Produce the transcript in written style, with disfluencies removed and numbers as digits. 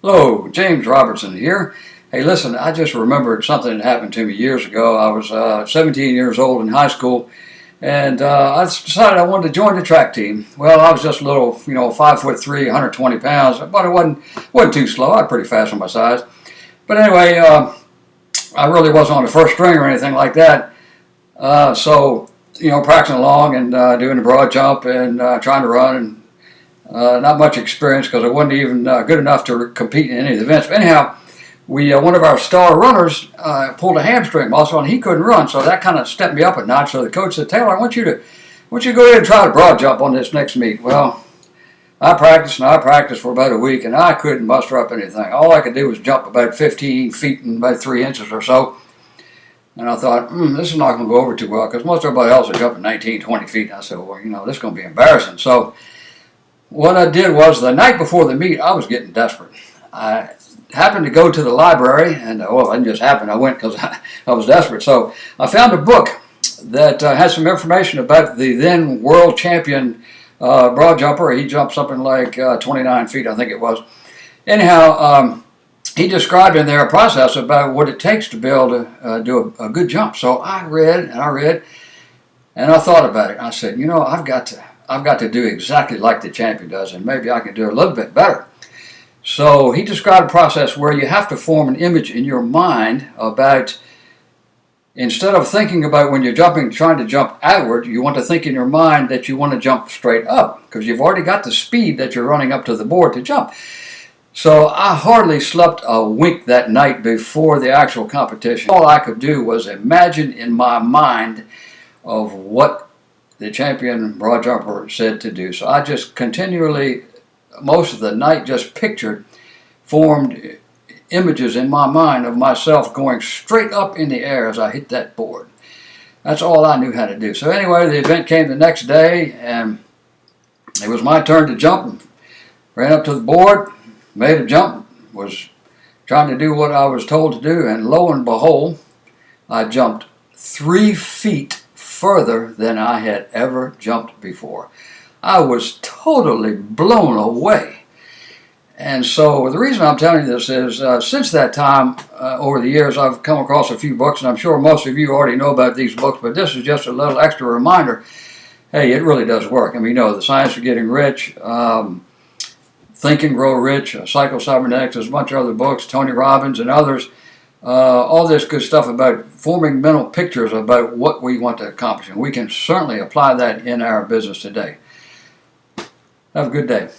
Hello, James Robertson here. Hey, listen, I just remembered something that happened to me years ago. I was 17 years old in high school, and I decided I wanted to join the track team. Well, I was just a little, 5'3", 120 pounds, but it wasn't too slow. I was pretty fast on my size. But anyway, I really wasn't on the first string or anything like that. So, practicing along and doing the broad jump and trying to run and not much experience because I wasn't even good enough to compete in any of the events. But anyhow, one of our star runners pulled a hamstring muscle and he couldn't run, so that kind of stepped me up a notch. So the coach said, "Taylor, I want you to go ahead and try the broad jump on this next meet." Well, I practiced for about a week and I couldn't muster up anything. All I could do was jump about 15 feet and about 3 inches or so. And I thought, this is not going to go over too well because most everybody else is jumping 19, 20 feet. And I said, well, this is going to be embarrassing. So what I did was the night before the meet, I was getting desperate. I happened to go to the library, and it didn't just happen. I went because I was desperate. So I found a book that has some information about the then world champion broad jumper. He jumped something like 29 feet, I think it was. Anyhow, he described in there a process about what it takes to be able to do a good jump. So I read, and I thought about it. I said, I've got to do exactly like the champion does, and maybe I can do a little bit better. So he described a process where you have to form an image in your mind about, instead of thinking about when you're jumping, trying to jump outward, you want to think in your mind that you want to jump straight up because you've already got the speed that you're running up to the board to jump. So I hardly slept a wink that night before the actual competition. All I could do was imagine in my mind of what the champion broad jumper said to do. So I just continually, most of the night, just formed images in my mind of myself going straight up in the air as I hit that board. That's all I knew how to do. So anyway, the event came the next day, and it was my turn to jump. Ran up to the board, made a jump, was trying to do what I was told to do, and lo and behold, I jumped 3 feet further than I had ever jumped before. I was totally blown away. And so the reason I'm telling you this is since that time, over the years, I've come across a few books, and I'm sure most of you already know about these books, but this is just a little extra reminder. Hey, it really does work. I mean, The Science of Getting Rich, Think and Grow Rich, Psycho-Cybernetics, there's a bunch of other books, Tony Robbins and others. All this good stuff about forming mental pictures about what we want to accomplish. And we can certainly apply that in our business today. Have a good day.